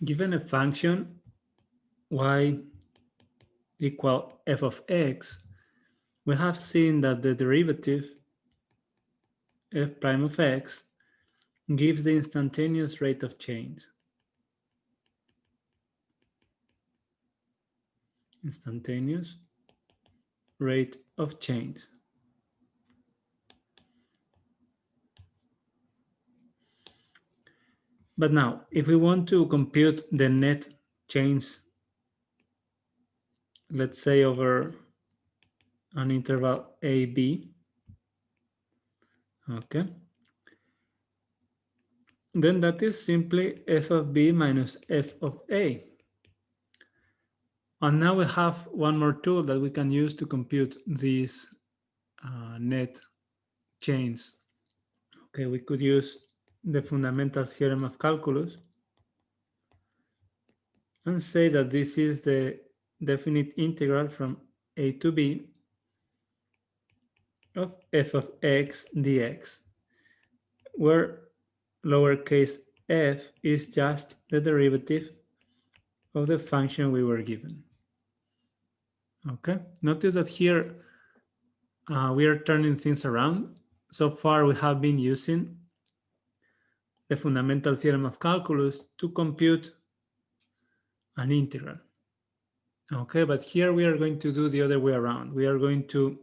Given a function y equal f of x, we have seen that the derivative f prime of x gives the instantaneous rate of change. Instantaneous rate of change. But now, if we want to compute the net change, let's say over an interval a, b, okay, then that is simply f of b minus f of a. And now we have one more tool that we can use to compute these net chains. Okay, we could use the fundamental theorem of calculus and say that this is the definite integral from a to b of f of x dx, where lowercase f is just the derivative of the function we were given. Okay, notice that here we are turning things around. So far we have been using the fundamental theorem of calculus to compute an integral. Okay, but here we are going to do the other way around. We are going to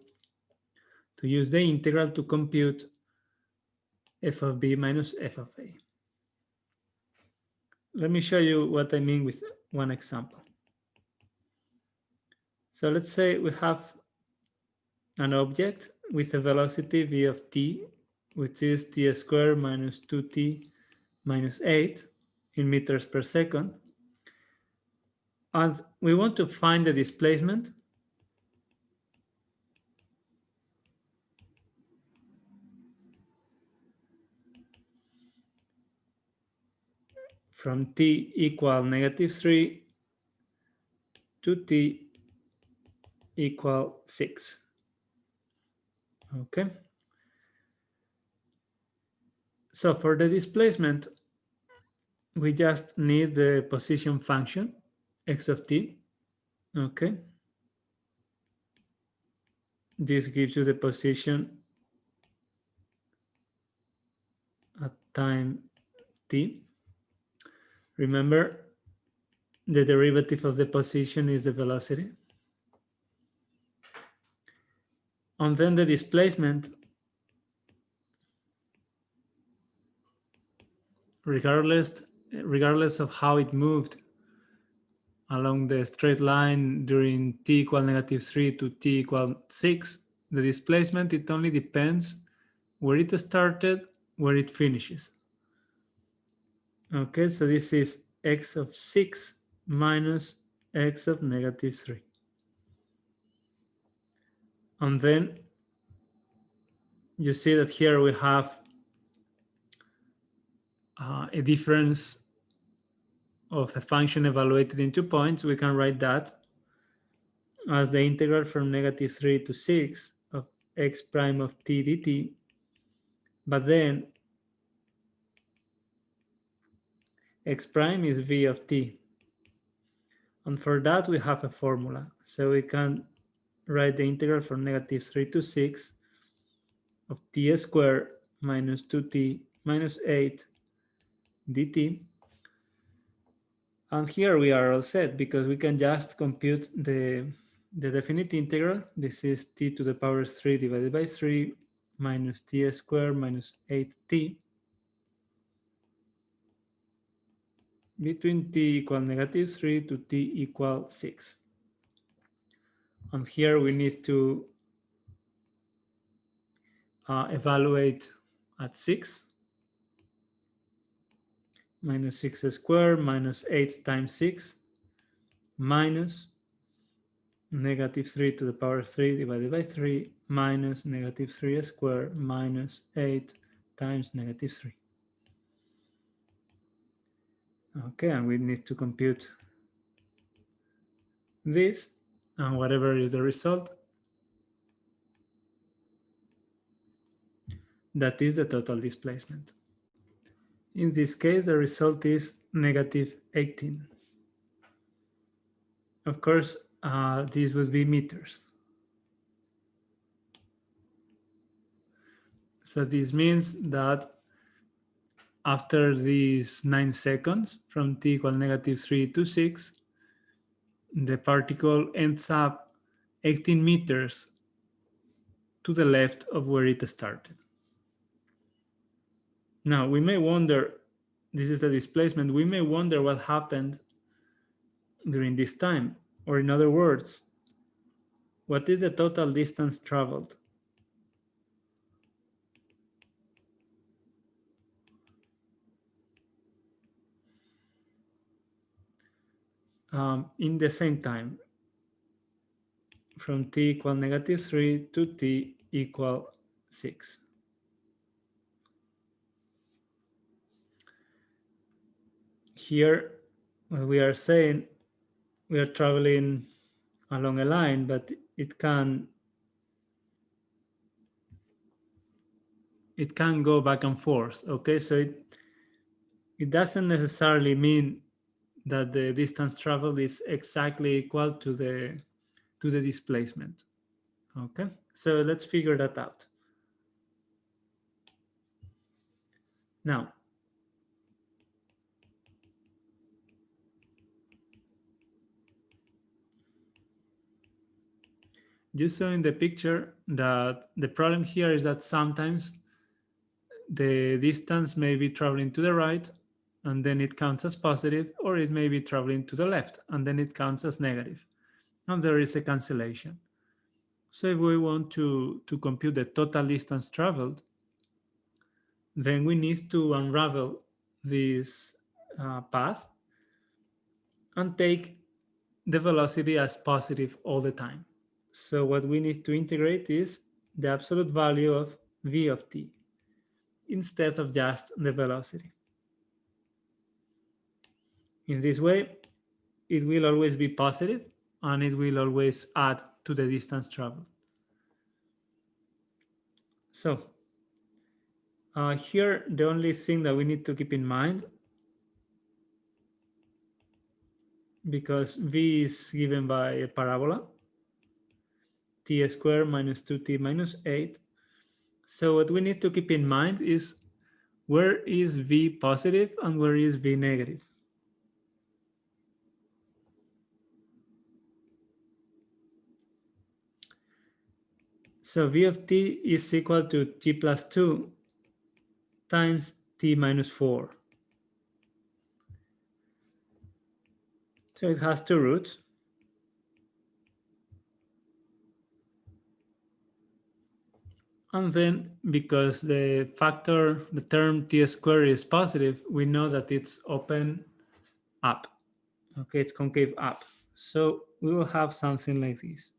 use the integral to compute f of b minus f of a. Let me show you what I mean with one example. So let's say we have an object with a velocity v of t, which is t squared minus 2t minus 8 in meters per second. And we want to find the displacement from t equal -3 to t equal 6. Okay. So for the displacement, we just need the position function, x of t. Okay. This gives you the position at time t. Remember, the derivative of the position is the velocity. And then the displacement, regardless of how it moved along the straight line during t equal -3 to t equal 6, the displacement, it only depends where it started, where it finishes. Okay, so this is x of 6 minus x of -3. And then you see that here we have a difference of a function evaluated in 2 points. We can write that as the integral from -3 to 6 of x prime of t dt. But then x prime is v of t. And for that we have a formula. So we can write the integral from -3 to 6 of t squared minus 2t minus 8 dt. And here we are all set because we can just compute the definite integral. This is t to the power 3 divided by 3 minus t squared minus 8t between t equal -3 to t equal 6. And here we need to evaluate at 6. Minus 6 squared minus 8 times 6 minus -3 to the power 3 divided by 3 minus -3 squared minus 8 times -3. Okay, and we need to compute this, and whatever is the result, that is the total displacement. In this case, the result is negative 18. Of course, this would be meters. So this means that after these 9 seconds, from t equal negative 3 to 6, the particle ends up 18 meters to the left of where it started. Now, we may wonder, this is the displacement, we may wonder what happened during this time. Or in other words, what is the total distance traveled? In the same time, from t equal negative 3 to t equal 6. Here, what we are saying, we are traveling along a line, but it can go back and forth. Okay, so it doesn't necessarily mean that the distance traveled is exactly equal to the displacement. Okay, so let's figure that out. Now, you saw in the picture that the problem here is that sometimes the distance may be traveling to the right and then it counts as positive, or it may be traveling to the left and then it counts as negative, and there is a cancellation. So if we want to compute the total distance traveled, then we need to unravel this path and take the velocity as positive all the time. So what we need to integrate is the absolute value of v of t instead of just the velocity. In this way, it will always be positive and it will always add to the distance traveled. So here, the only thing that we need to keep in mind, because v is given by a parabola, t squared minus 2t minus 8. So what we need to keep in mind is where is v positive and where is v negative. So v of t is equal to t plus 2 times t minus 4. So it has two roots. And then because the term t squared is positive, we know that it's open up. Okay, it's concave up. So we will have something like this.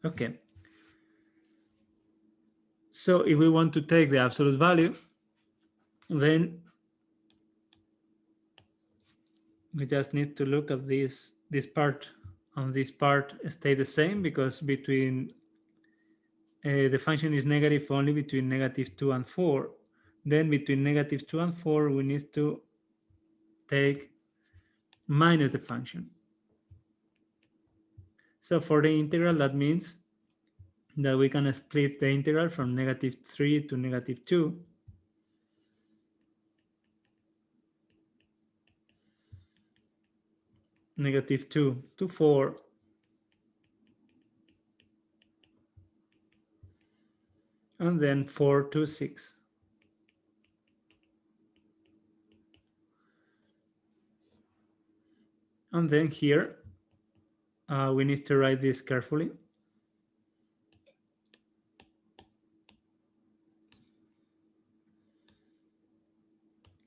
Okay. So if we want to take the absolute value, then we just need to look at this part, and this part stay the same because between the function is negative only between negative 2 and 4. Then between negative 2 and 4, we need to take minus the function. So for the integral, that means that we can split the integral from negative 3 to negative 2. Negative 2 to 4. And then 4 to 6. And then here, we need to write this carefully.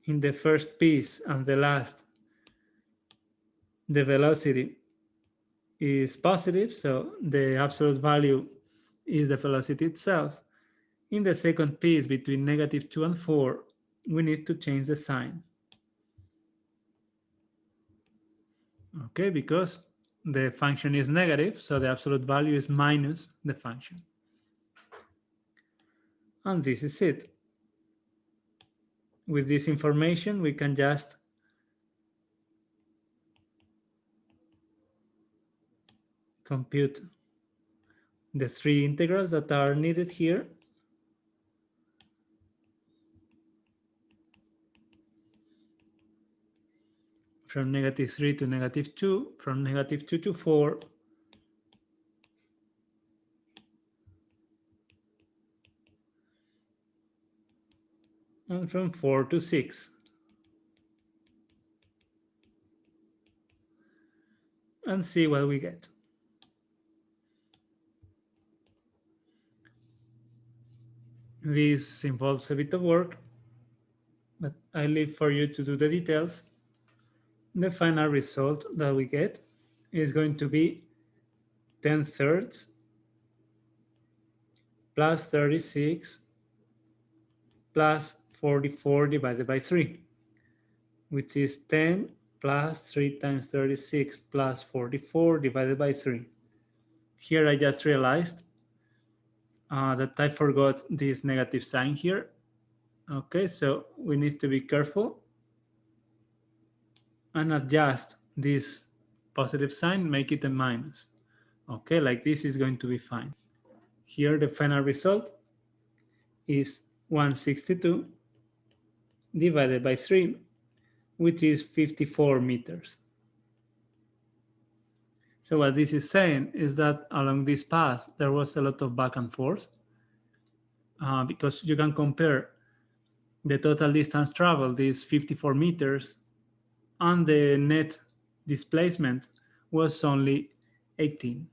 In the first piece and the last, the velocity is positive, so the absolute value is the velocity itself. In the second piece, between negative 2 and 4, we need to change the sign. Okay, because the function is negative, so the absolute value is minus the function. And this is it. With this information, we can just compute the three integrals that are needed here. From -3 to -2, from -2 to 4, and from 4 to 6. And see what we get. This involves a bit of work, but I leave for you to do the details. The final result that we get is going to be 10/3 plus 36 plus 44 divided by 3, which is 10 plus 3 times 36 plus 44 divided by 3. Here I just realized that I forgot this negative sign here. Okay, so we need to be careful and adjust this positive sign, make it a minus. Okay, like this is going to be fine. Here the final result is 162 divided by 3, which is 54 meters. So what this is saying is that along this path, there was a lot of back and forth because you can compare the total distance traveled is 54 meters and the net displacement was only 18.